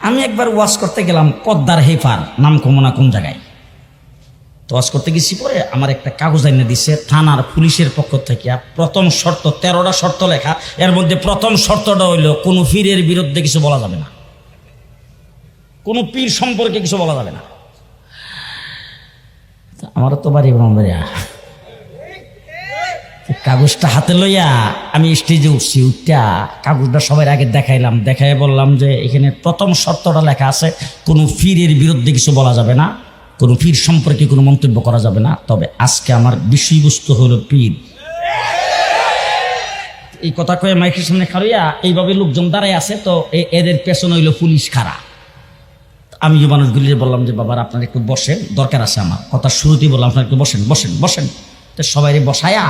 আমি একবার ওয়াজ করতে গেলাম পদ্মার হেফার, নাম কমনা কোন জায়গায়। তো ওয়াজ করতে গেছি, পরে আমার একটা কাগজ এনে দিছে থানার পুলিশের পক্ষ থেকে। প্রথম শর্ত, 13টা শর্ত লেখা, এর মধ্যে প্রথম শর্তটা হইল কোনো পীরের বিরুদ্ধে কিছু বলা যাবে না, কোনো পীর সম্পর্কে কিছু বলা যাবে না। আমারও তো বাড়ি ব্রহ্মবাড়িয়া। কাগজটা হাতে লইয়া আমি স্টেজে উঠছি, উঠটা কাগজটা সবার আগে দেখাইলাম, দেখাই বললাম যে এখানে প্রথম শর্তটা লেখা আছে কোনো পীরের বিরুদ্ধে কিছু বলা যাবে না, কোনো পীর সম্পর্কে কোনো মন্তব্য করা যাবে না। তবে আজকে আমার বিষয়বস্তু হলো পীর। এই কথা কয়ে মাইকের সামনে খাড়িয়া এইভাবে লোকজন দাঁড়ায় আছে, তো এদের পেছনে হইলো পুলিশ খাড়া। আমি যে মানুষগুলি বললাম যে বাবার আপনার একটু বসেন, দরকার আছে আমার। কথা শুরুতেই বললাম আপনার একটু বসেন বসেন বসেন। তো সবাই বসায়া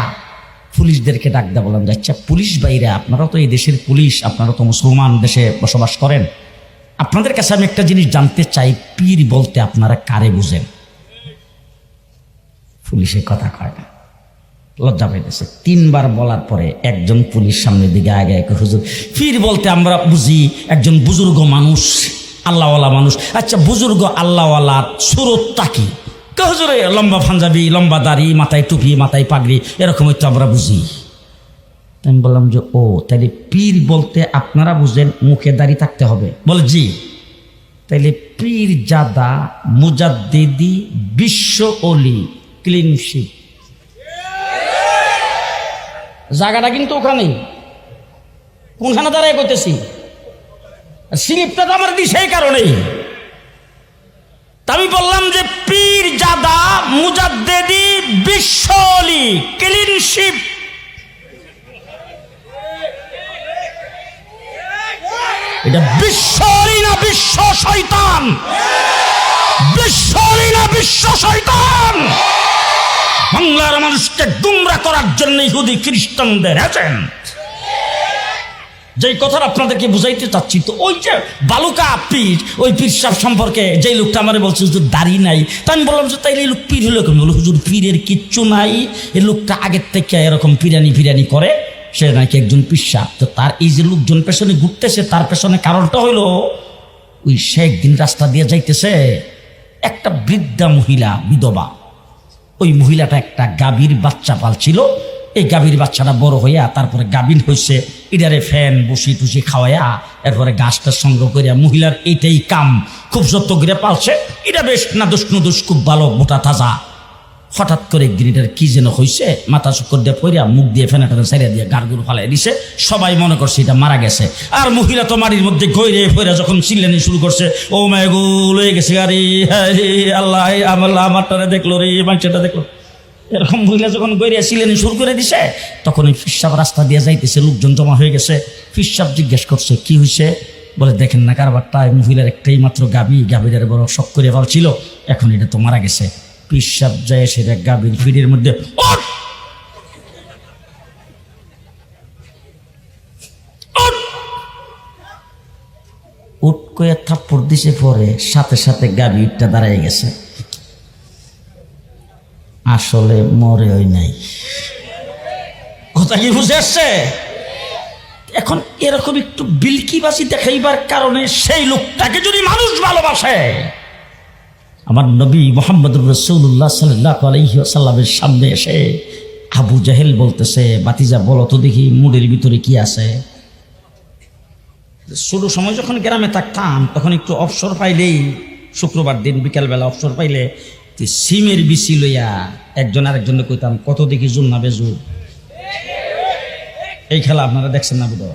পুলিশদেরকে ডাক দেওয়া, বললাম যে আচ্ছা পুলিশ ভাইরা, আপনারাও তো এই দেশের পুলিশ, আপনারা তো মুসলমান দেশে বসবাস করেন, আপনাদের কাছে আমি একটা জিনিস জানতে চাই, পীর বলতে আপনারা কারে বুঝেন? পুলিশের কথা কয় না, লজ্জা পাইতেছে। 3 বার বলার পরে একজন পুলিশ সামনের দিকে আগে আগে, হুজুর পীর বলতে আমরা বুঝি একজন বুজুর্গ মানুষ, আল্লাহওয়ালা মানুষ। আচ্ছা বুজুর্গ আল্লাহওয়ালা সুরতটা কি? হুজুরে লম্বা পাঞ্জাবি, লম্বা দাড়ি, মাথায় টুপি, মাথায় পাগড়ি, এরকমই তো আমরা বুঝি। আমি বললাম যে ও তাইলে পীর বলতে আপনারা বুঝেন মুখে দাড়ি থাকতে হবে? বলে জি। তাইলে পীর জাদা মুজাদ্দিদি বিশ্ব অলি ক্লিনশিপ, জায়গাটা কিন্তু ওখানেই। কোনখানে দাঁড়ায় করতেছি? স্লিপটা তো আমার দিই সেই কারণেই। আমি বললাম যে পীর জাদা মুজাদ্দিদি বিশ্ব অলি ক্লিনশিপ। এটা বিশ্ব অলি না বিশ্ব শয়তান? বিশ্ব অলি না বিশ্ব শয়তান? বাংলার মানুষকে গুমরা করার জন্য ইহুদি খ্রিস্টানদের এজেন্ট। যেই কথাটা আপনাদেরকে বুঝাইতে চাচ্ছি, তো ওই যে বালুকা পীর, ওই পীর সাহেব সম্পর্কে যেই লোকটা আমার বলছে হুজুর দাড়ি নাই, তা আমি বললাম যে তাইলে এই লোক পীর হলো কেমন? হুজুর পীরের কিচ্ছু নাই, এই লোকটা আগের থেকে এরকম পিরানি করে, সে নাকি একজন পীর সাহেব। তো তার এই যে লোকজন পেছনে ঘুরতেছে, তার পেছনে কারণটা হইলো ওই সে একদিন রাস্তা দিয়ে যাইতেছে, একটা বৃদ্ধা মহিলা, বিধবা, ওই মহিলাটা একটা গাভীর বাচ্চা পালছিল। এই গাভীর বাচ্চাটা বড় হইয়া তারপরে গাভীর হয়েছে, এটারে ফ্যান বসি টুসি খাওয়াইয়া এরপরে গাছটা সংগ্রহ করিয়া, মহিলার এইটাই কাম, খুব যত্ন করে পালছে। এটা বেশ নাদুস খুব ভালো মোটা তাজা। হঠাৎ করে একদিন এটার কি যেন হয়েছে, মাথা চক্কর দিয়ে পড়িয়া মুখ দিয়ে ফেনা সাইড়া দিয়ে গাড়গুলো ফালাই দিছে। সবাই মনে করছে এটা মারা গেছে। আর মহিলা তো মাটির মধ্যে গইরে ফইরা যখন চিল্লানি শুরু করছে, ও মায় গো লয়ে গেছে গাড়ি, আল্লাহ আমারটারে দেখলো রে, মানুষটা দেখলো, এরকম মহিলা যখন গইরিয়া চিল্লানি শুরু করে দিছে, তখন ওই পীর সাহেব রাস্তা দিয়ে যাইতেছে, লোকজন জমা হয়ে গেছে। পীর সাহেব জিজ্ঞেস করছে কি হয়েছে? বলে দেখেন না কারবারটা, মহিলার একটাই মাত্র গাভীর বড় শখ করে ছিল, এখন এটা তো মারা গেছে। পীর সাহেব যায় সেটা গাভীর ফিডের মধ্যে উট করে থাপ্পড় দিছে, পরে সাথে সাথে গাভীরটা দাঁড়ায় গেছে। আসলে মরে ওই নাই। কথা কি বুঝে আসছে? এখন এরকম একটু বিলকিবাসি দেখাইবার কারণে সেই লোকটাকে যদি মানুষ ভালোবাসে, আমার নবী মুহাম্মদুর রাসূলুল্লাহ সাল্লাল্লাহু আলাইহি ওয়াসাল্লামের সামনে এসে আবু জাহেল বলতেছে, বাতিজা বলো তো দেখি মুডের ভিতরে কি আছে। ছোট সময় যখন গ্রামে থাকতাম, তখন একটু অবসর পাইলেই, শুক্রবার দিন বিকালবেলা অবসর পাইলে সিমের বিচি লইয়া একজন আরেকজনে কইতাম, কত দেখি জুন না বেজুর। এই খেলা আপনারা দেখছেন না বুঝো?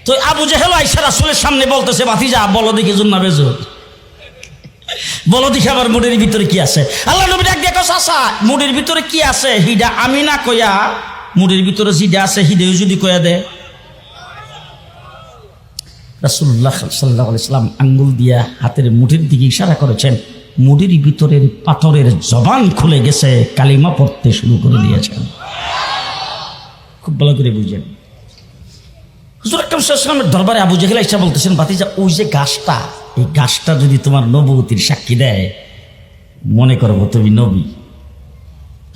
তো আবু জাহেল আইসা রাসূলের সামনে বলতেছে, বাতিজা বলো দেখি জুন না বেজুর, বলো দেখি আমার মুডের ভিতরে কি আছে। আল্লাহ নবী ডাক দেখো, চাচা মুডের ভিতরে কি আছে হিডা আমি না কইয়া, মুডের ভিতরে যেটা আছে হিডেও যদি কইয়া দে। রাসূলুল্লাহ সাল্লাল্লাহু আলাইহি ওয়াসাল্লাম আঙ্গুল দিয়া হাতের মুঠের দিকে ইশারা করেছেন, মুডির ভিতরের পাথরের জবান খুলে গেছে, কালিমা পড়তে শুরু করে দিয়েছেন। খুব ভালো করে বুঝেন। হুজুর আকরাম সাল্লাল্লাহু আলাইহি ওয়াসাল্লামের দরবারে আবু জাহেল আইসা বলতেছেন, ভাতিজা ওই যে গাছটা, এই গাছটা যদি তোমার নবুয়তির সাক্ষী দেয়, মনে করবো তুমি নবী।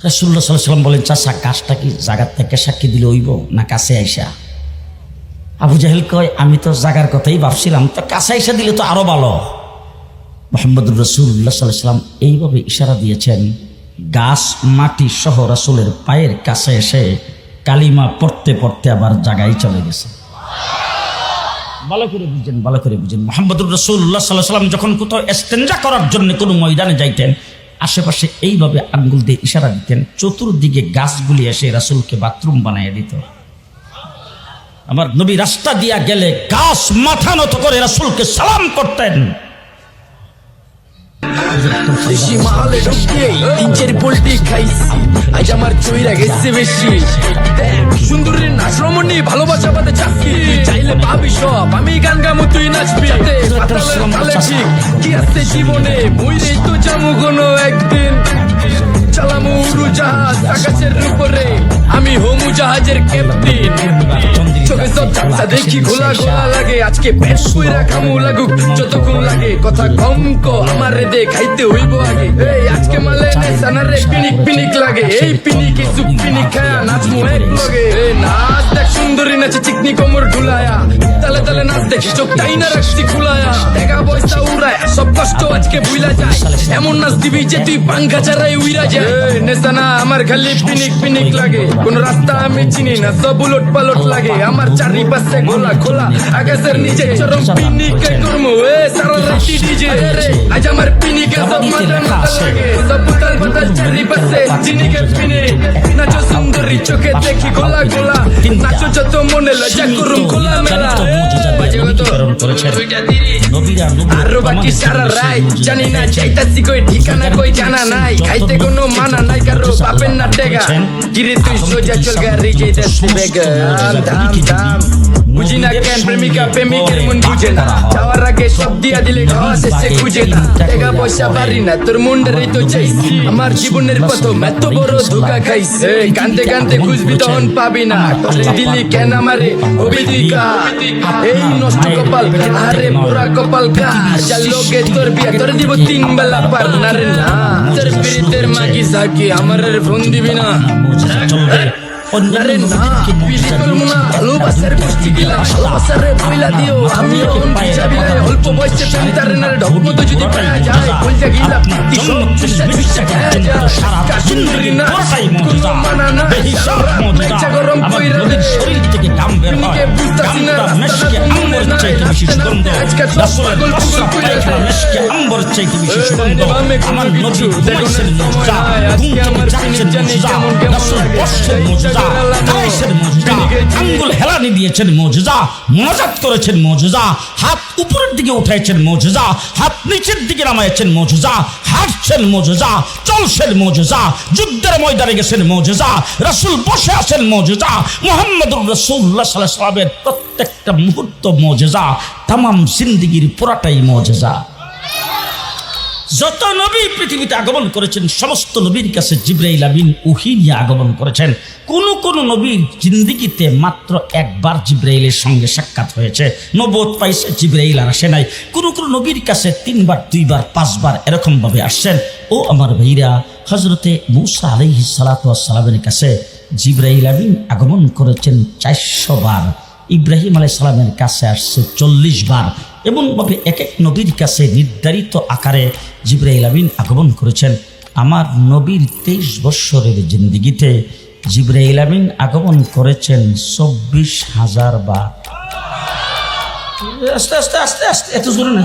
রাসূলুল্লাহ সাল্লাল্লাহু আলাইহি ওয়াসাল্লাম বলেন, চাচা গাছটা কি জায়গার থেকে সাক্ষী দিলে হইব না কাছে আইসা? আবু জাহেল কয়, আমি তো জাগার কথাই ভাবছিলাম, তো কাছে এসে দিলে তো আরো ভালো। মুহাম্মদুর রাসূলুল্লাহ সাল্লাল্লাহু আলাইহি ওয়াসাল্লাম এইভাবে ইশারা দিয়েছেন, গাছ মাটি সহ রাসূলের পায়ের কাছে এসে কালিমা পড়তে পড়তে আবার জায়গায় চলে গেছে। ভালো করে বুঝেন, ভালো করে বুঝেন। মুহাম্মদুর রাসূলুল্লাহ সাল্লাল্লাহু আলাইহি ওয়াসাল্লাম যখন কোথাও ইস্তেনজা করার জন্য কোনো ময়দানে যাইতেন, আশেপাশে এইভাবে আঙ্গুল দিয়ে ইশারা দিতেন, চতুর্দিকে গাছগুলি এসে রাসূলকে বাথরুম বানিয়ে দিত। আমার নবী রাস্তা দিয়া গেলে গাছ মাথা নত করে রাসূলকে সালাম করতেন। দেশি মালে ঢুকিয়ে 3-4 পোল্টি খাইছি, আজ আমার চইরা গেছে বেশি। সুন্দরীর নাচ রমণী ভালোবাসা বাদে চাকরি, চাইলে পাবি সব, আমি গান গামু তুই নাচবি। তালে ঠিক কি আছে জীবনে, মইরেই তো যামু কোনো একদিন। চালামু উড়োজাহাজ আকাশের উপরে, আমি হোমু জাহাজের ক্যাপ্টেন। চোখে সব চাপসা দেখি ঘোলা ঘোলা লাগে, আজকে পেট কইরা খামু লাগুক যতক্ষণ লাগে। কথা কম কো আমারে দে খাইতে হইব আগে। এই আজকে মালে নেশানা রে পিনিক পিনিক লাগে, এই পিনিকে সুপ পিনিক খায়া নাচমু এক লগে। এই নাচ দেখ সুন্দরী নাচে চিকনি কোমর ঢুলায়া, তালে তালে নাচ দেখ চোখটাই না রাখছি খুলায়া। টাকা পয়সা উড়ায় সব কষ্ট আজকে ভুলা যায়, এমন নাচ দিবি যে তুই পাঙ্খা ছাড়াই উইরা যায়। নেশানা আমার খালি পিনিক পিনিক লাগে, কোন রাস্তা আমি চিনি না, সব উলট পালট লাগে। আমার চারিপাশে গোলা খোলা, আকাশের নিচে চরম পিনিকে করমু। এ সারা রাতি ডিজে রে, আজ আমার পিনিকে সব মাথা মাথা লাগে। সব উতাল পাতাল চারিপাশে চিনিকে পিনিক, নাচো সুন্দরী চোখে দেখি গোলা গোলা, নাচো যত মনে লজ্জা করুম খোলা মেলা। আরো বাকি সারা রাই জানি না, চাইতাছি কই ঠিকানা কই জানা নাই, খাইতে কোনো মানা নাই কারো বাপের না টেগা। গিরে তুই সোজা চল গাড়ি যেতেছি বেগান দাম দাম, বুঝি না কেন প্রেমিকা প্রেমিকের মন বুঝে না, যাওয়ার আগে সব দিয়া দিলে খাওয়া শেষে খুঁজে না। টাকা পয়সা পারি না তোর মুন্ডেরই তো চাইছি, আমার জীবনের প্রথম এত বড় ধোকা খাইছে। কান্দে কান্দে খুঁজবি তখন পাবি না, কষ্ট দিলি কেন আমারে হবি তুই কার। এই নষ্ট কপাল আরে মোরা কপাল কার, যার লোকে তোর বিয়া তোর দিব 3 বেলা পার না রে না। তোর পিরিতের মাগি সাকি আমার ফোন দিবি না ভালোবাসার গোষ্ঠী গিলা, ভালোবাসারে বইলা দিও আমি অল্প বয়সে প্রেমিতারে না ঢকবো তো যদি পাওয়া যায়। বলতে গিলা পিটি সব চুষা চুষা খাওয়া যায়, কাশুন্ডরি না কোনো মানা না, মেচা গরম কইরা দে পিনিকে বুঝতাছি না রাস্তাটা তো মনে নাই, রাস্তা না আজকে সব পাগল পুগল কইরা আম্বর চাইতে বেশি সুগন্ধ। আমার নবী ঘুমাইছেন মুজা, ঘুম থেকে যাচ্ছেন মুজা, রাসূল বসছেন মুজা, দাঁড়াইছেন মুজা, আঙ্গুল হেলানি দিয়েছেন মুজা, মজাত করেছেন মুজা, হাত উপরের দিকে উঠাইছেন মুজা, হাত নিচের দিকে নামাইছেন মুজা, হাঁটছেন মুজা, চলছেন মুজা, যুদ্ধের ময়দানে গেছেন মুজা, রাসূল বসে আছেন মুজা। মুহাম্মদুর রাসূলুল্লাহ সাল্লাল্লাহু আলাইহি ওয়াসাল্লামের প্রত্যেকটা মুহূর্ত মুজা, তামাম জিন্দেগির পুরাটাই মুজা। যত নবী পৃথিবীতে আগমন করেছেন সমস্ত নবীর কাছে জিবরাইল আমিন ওহী নিয়ে আগমন করেছেন। কোন নবীর জিন্দেগিতে মাত্র একবার জিবরাইলের সঙ্গে সাক্ষাৎ হয়েছে, নবুয়ত পাইছে, জিবরাইল আর আসে নাই। কোন নবীর কাছে 3 বার 2 বার 5 বার এরকম ভাবে আসছেন। ও আমার ভাইরা, হযরতে মূসা আলাইহিস সালাতু ওয়াস সালামের কাছে জিবরাইল আমিন আগমন করেছেন 400 বার, ইব্রাহিম আলাইহিস সালামের কাছে আসছে 40 বার। এমনভাবে এক এক নবীর কাছে নির্ধারিত আকারে জিবরাইল আমিন আগমন করেছেন। আমার নবীর 23 বৎসরের জিন্দেগিতে জিবরাইল আমিন আগমন করেছেন 24,000 বার। আস্তে আস্তে আস্তে আস্তে, এত জোরে না।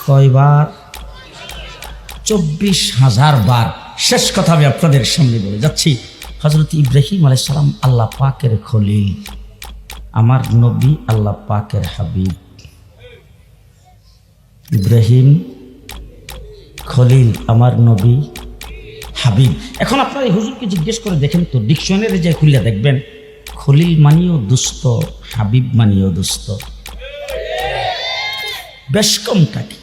কয়বার? 24,000 বার। শেষ কথা আমি আপনাদের সামনে বলে যাচ্ছি। হযরত ইব্রাহিম আলাইহিস সালাম আল্লাহ পাকের খলিল, আমার নবী আল্লাহ পাকের হাবিব। ইব্রাহিম খলিল, আমার নবী হাবিব। এখন আপনারা এই হুজুরকে জিজ্ঞেস করে দেখেন তো, ডিকশনারি যে খুলে দেখবেন, খলিল মানিও দুস্থ, হাবিব মানিও দুস্থ। বেশ কমটা কি?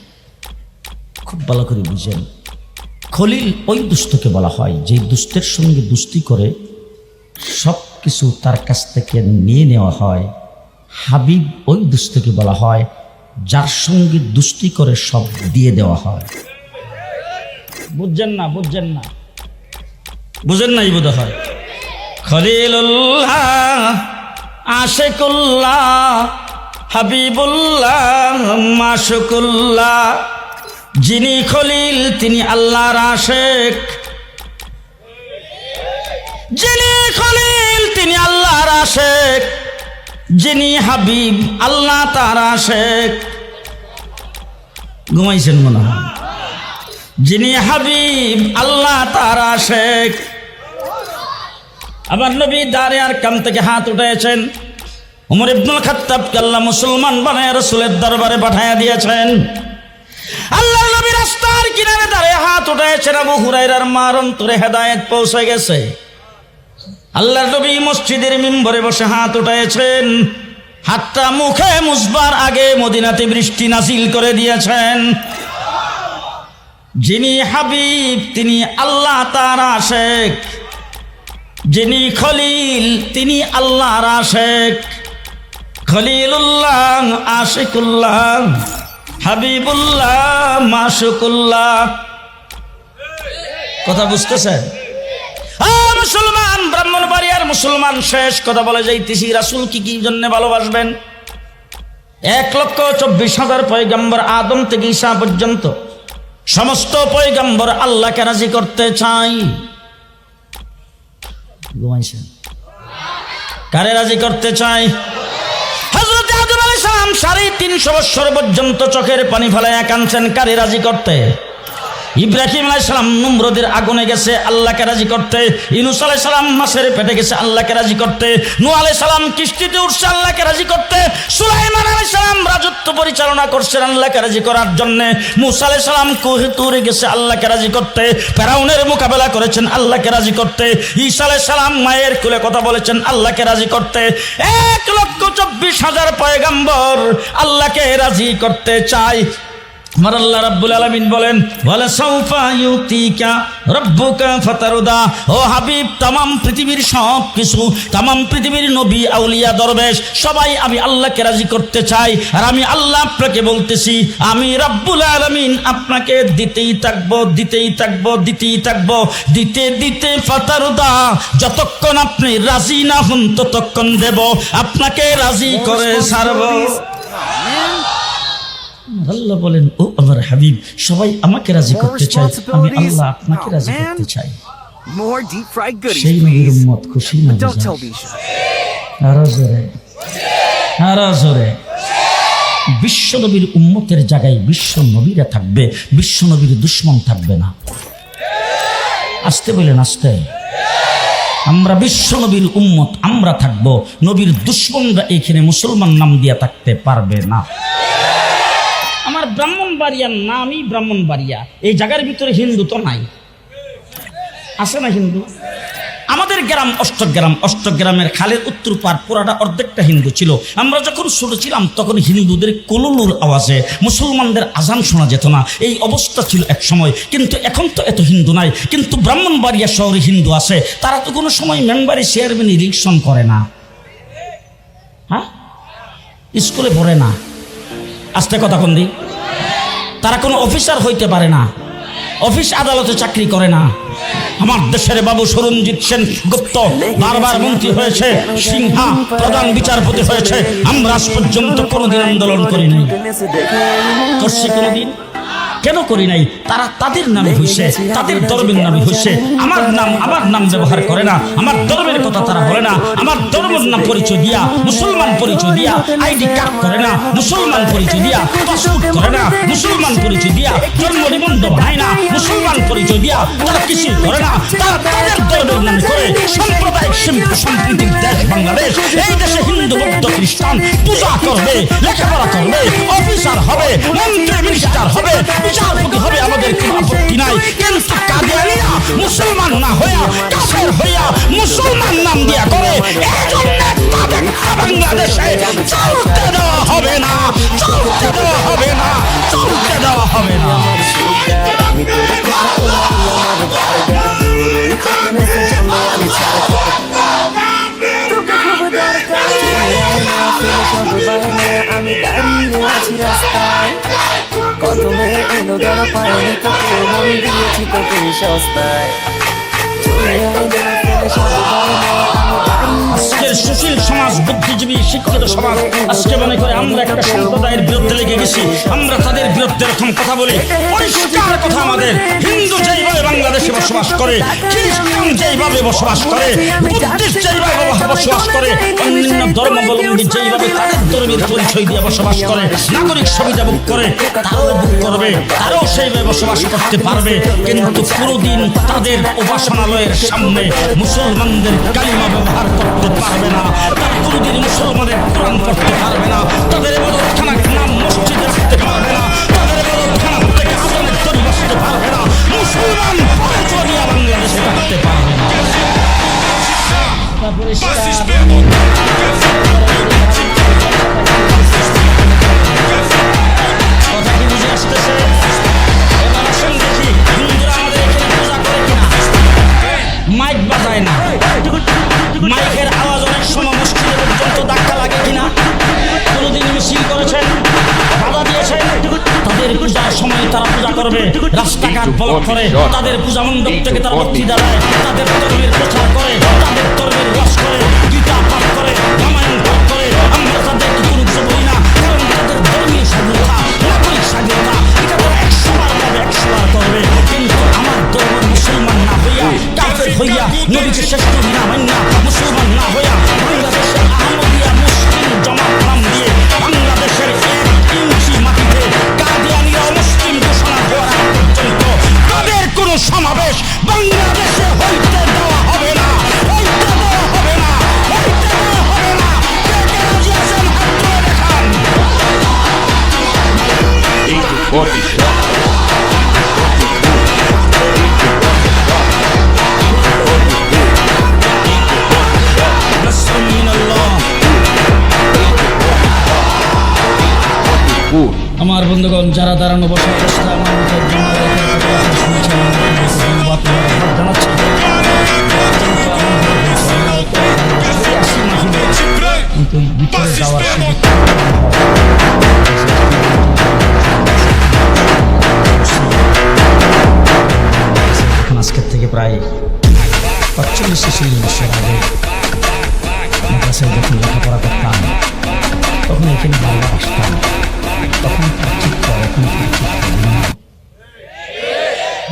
খুব ভালো করে বুঝেন। খলিল ওই দুস্থকে বলা হয় যে দুস্থের সঙ্গে দুস্তি করে সব কিছু তার কাছ থেকে নিয়ে নেওয়া হয়। হাবিব ওই দুস্থকে বলা হয় যার সঙ্গে দুস্তি করে সব দিয়ে দেওয়া হয়। বুঝছেন না? বুঝছেন না? বুঝেন নাই বোধ হয়। খলিলুল্লাহ আশিকুল্লাহ হাবিবুল্লাহ মাশকুল্লাহ, যিনি খলিল তিনি আল্লাহর আশেক, যিনি খলিল তিনি আল্লাহর আশেক, যিনি হাবিব আল্লাহ তার আশেক। ঘুমাইছেন মনে হয়। যিনি হাবিব আল্লাহ তার আশেক। আমার নবী দারে আর কাম থেকে হাত উঠেছেন। ওমর ইবনুল খাত্তাবকে আল্লাহ মুসলমান বানায় রাসূলের দরবারে পাঠায়া দিয়েছেন। আল্লাহ নবী রাস্তার কিনারে দাঁড়িয়ে হাত উঠেছেন। আবু হুরায়রার মার অন্তরে হেদায়েত পৌঁছে গেছে। আল্লাহ নবী মসজিদের মিম্বরে বসে হাত উঠেছেন। হাতটা মুখে মুছবার আগে মদিনাতে বৃষ্টি নাজিল করে দিয়েছেন। যিনি হাবিব তিনি আল্লাহ তার আশেক, যিনি খলিল তিনি আল্লাহর আশেক। খলিলুল্লাহ আশিকুল্লাহ হাবিবুল্লাহ মাশকুল্লাহ। কথা বুঝতেছেন? মুসলমান ব্রাহ্মণবাড়িয়ার মুসলমান শেষ কথা বলে যাইতেছি। রাসূল কি কি জন্য ভালোবাসবেন? 1,24,000 পয়গম্বর আদম থেকে ঈসা পর্যন্ত সমস্ত পয়গম্বর আল্লাহকে রাজি করতে চাই। কারে রাজি করতে চাই? হযরত আদম আলাইহিস সালাম 350 বছর পর্যন্ত চোখের পানি ফেলায়া কাঁদছেন কারে রাজি করতে? ইব্রাহিম আলাইহিস সালাম নমরুদের আগুনে গেছে আল্লাহকে রাজি করতে। ইউনূস আলাইহিস সালাম মাছের পেটে গেছে আল্লাহকে রাজি করতে। নূহ আলাইহিস সালাম কিস্তিতে উঠছে আল্লাহকে রাজি করতে। সুলাইমান আলাইহিস সালাম রাজত্ব পরিচালনা করছেন আল্লাহকে রাজি করার জন্য। মূসা আলাইহিস সালাম কুহে তুরে গেছে আল্লাহকে রাজি করতে। ফেরাউনের মোকাবেলা করেছেন আল্লাহকে রাজি করতে। ঈসা আলাইহিস সালাম মায়ের কোলে কথা বলেছেন আল্লাহকে রাজি করতে। 1,24,000 পয়গম্বর আল্লাহকে রাজি করতে চাই। আমার আল্লাহ রাব্বুল আলামিন বলেন ওয়ালা সাউফা ইউতিকা রাব্বুকা ফাতারদা। ও হাবিব, তামাম পৃথিবীর সব কিছু, তামাম পৃথিবীর নবী আউলিয়া দরবেশ সবাই আমি আল্লাহকে রাজি করতে চাই। আর আমি আল্লাহ আপনাকে বলতেছি, আমি রাব্বুল আলামিন আপনাকে দিতেই থাকবো, দিতেই থাকবো, দিতেই থাকবো, দিতে দিতে ফাতারদা। যতক্ষণ আপনি রাজি না হন ততক্ষণ দেব, আপনাকে রাজি করে ছাড়বো। আল্লাহ বলেন ও আমার হাবিব, সবাই আমাকে রাজি করতে চায়, আমি আল্লাহ আপনাকে রাজি করতে চাই। সেই নবীর উম্মত খুশি না আরো জোরে, আরো জোরে। বিশ্ব নবীর উম্মতের জায়গায় বিশ্ব নবীরা থাকবে, বিশ্ব নবীর দুশ্মন থাকবে না। আসতে বলেন আসতে। আমরা বিশ্ব নবীর উম্মত আমরা থাকবো, নবীর দুশ্মনরা এখানে মুসলমান নাম দিয়া থাকতে পারবে না। আমার ব্রাহ্মণবাড়িয়ার নামই ব্রাহ্মণবাড়িয়া। এই জায়গার ভিতরে হিন্দু তো নাই, আছে না হিন্দু? আমাদের গ্রাম অষ্টগ্রাম, অষ্টগ্রামের খালের উত্তর পার পুরাটা অর্ধেকটা হিন্দু ছিল। আমরা যখন ছোট ছিলাম তখন হিন্দুদের কোলুলুর আওয়াজে মুসলমানদের আজান শোনা যেত না, এই অবস্থা ছিল এক সময়। কিন্তু এখন তো এত হিন্দু নাই, কিন্তু ব্রাহ্মণবাড়িয়া শহরে হিন্দু আছে। তারা তো কোনো সময় মেম্বারে চেয়ারম্যান ইলেকশন করে না, হ্যাঁ, স্কুলে পড়ে না, আস্তে কথা কোন দি, তারা কোনো অফিসার হইতে পারে না, অফিস আদালতে চাকরি করে না। আমার দেশের বাবু সরঞ্জিৎ সেন গুপ্ত বারবার মন্ত্রী হয়েছে, সিংহা প্রধান বিচারপতি হয়েছে। আমরা আজ পর্যন্ত কোনোদিন আন্দোলন করি নাই। করছি কোনোদিন? কেন করি নাই? তারা তাদের নামে হইছে, তাদের ধর্মের নামে হইছে। আমার নাম ব্যবহার করে না, আমার ধর্মের কথা তারা বলে না। আমার ধর্মের নাম পরিচয় দিয়া, মুসলমান পরিচয় দিয়া আইডি কার্ড করে না, মুসলমান পরিচয় দিয়া পাসপোর্ট করে না, মুসলমান পরিচয় দিয়া জন্ম নিবন্ধন বানায় না, মুসলমান পরিচয় দিয়া তারা কিছু করে না। তারা তাদের ধর্মের নামে করে। সাম্প্রদায়িক সম্প্রীতির দেশ বাংলাদেশ, এই দেশে হিন্দু বৌদ্ধ খ্রিস্টান পূজা করবে, লেখাপড়া করবে, অফিসার হবে, মন্ত্রী মিনিস্টার হবে, বিচারপতি হবে, আমাদের কোনো আপত্তি নাই। কিন্তু কাদিয়ানিয়া মুসলমান না হইয়া কাফের হইয়া মুসলমান নাম দিয়া করে, এই জন্য তাদের বাংলাদেশে চলতে দেওয়া হবে না, চলতে দেওয়া হবে না, চলতে দেওয়া হবে না। আমি দাঁড়িয়ে আছি রাস্তায়, কত মেয়ে এলো ধরো পায়নি তোকে, মন দিয়েছি তোকে সস্তায়। আজকের সুশীল সমাজ, বুদ্ধিজীবী শিক্ষিত সমাজ আজকে মনে করে আমরা একটা সম্প্রদায়ের বিরুদ্ধে লেগে গেছি, আমরা তাদের বিরুদ্ধে এরকম কথা বলি। পরিষ্কার কথা, আমাদের হিন্দু যেইভাবে বাংলাদেশে বসবাস করে, খ্রিস্টান যেইভাবে বসবাস করে, বুদ্ধিস্ট যেইভাবে বসবাস করে, অন্যান্য ধর্মাবলম্বী যেইভাবে তাদের ধর্মের পরিচয় দিয়ে বসবাস করে, নাগরিক সুবিধা ভোগ করে, তারাও ভোগ করবে, তারাও সেইভাবে বসবাস করতে পারবে। কিন্তু পুরোদিন তাদের উপাসনালয়ের সামনে মুসলমানদের কালিমা ব্যবহার করতে পারবে না, তারা কোনোদিন মুসলমানের কোরআন পড়তে পারবে না, তাদের ইবাদতখানার নাম মসজিদে রাখতে পারবে না, তাদের ইবাদতখানা থেকে আজানের ধ্বনি বসতে পারবে না, মুসলমান পরিচয় নিয়ে বাংলাদেশে থাকতে পারবে না। কথা কি বুঝে আসতেছে? এবার আসেন দেখি হিন্দুরা আমাদের এখানে পূজা করে কিনা। মাইক বাজায় না, মাইকের আওয়াজ অনেক সময় মসজিদে পর্যন্ত ধাক্কা লাগে কিনা। কোনোদিন মিছিল করেছেন, বাধা দিয়েছেন, তাদের পূজার সময় তারা পূজা করবে, রাস্তাঘাট ব্লক করে, তাদের পূজা মণ্ডপ থেকে তারা বক্তৃতা দেয়, তাদের ধর্মের প্রচার করে, তাদের ধর্মের ওয়াজ করে, গীতা পাঠ করে, রামায়ণ পাঠ করে। আমরা তাদেরকে কোনো কিছু বলি না, কারণ তাদের ধর্মীয় স্বাধীনতা, নাগরিক স্বাধীনতা, এটা তারা 100 বার পাবে, 100 বার করবে। কিন্তু আমার ধর্ম মুসলমান না হইয়া, কাফের হইয়া, নবীকে শ্রেষ্ঠ না মান্না, মুসলমান না হইয়া, বাংলাদেশের আহমদিয়া মুসলিম জামাত নাম দিয়ে বাংলাদেশের 1 ইঞ্চি মাটিতে কাদিয়ানীরা মুসলিম ঘোষণা হওয়ার আগ পর্যন্ত তাদের কোনো সমাবেশ বাংলাদেশে হইতে দেওয়া হবে না, হইতে দেওয়া হবে না, হইতে দেওয়া হবে না। কে কে রাজি আছেন হাত তুলে দেখান। নাসরুম মিনাল্লাহ। আমার বন্ধুগণ, যারা দাঁড়ানো বসা অবস্থা আমার মুখের জন্য শুনছেন, ধন্যবাদ জানাচ্ছি। কিন্তু ভিতরে যাওয়ার সুযোগ এখন আজকের থেকে প্রায় 45-46 বছর আগে মাদ্রাসায় যখন লেখাপড়া করতাম, তখন এখানে বাংলা আসতাম, তখন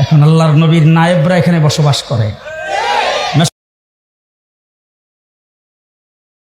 এখন আল্লাহর নবীর নায়েবরা এখানে বসবাস করে।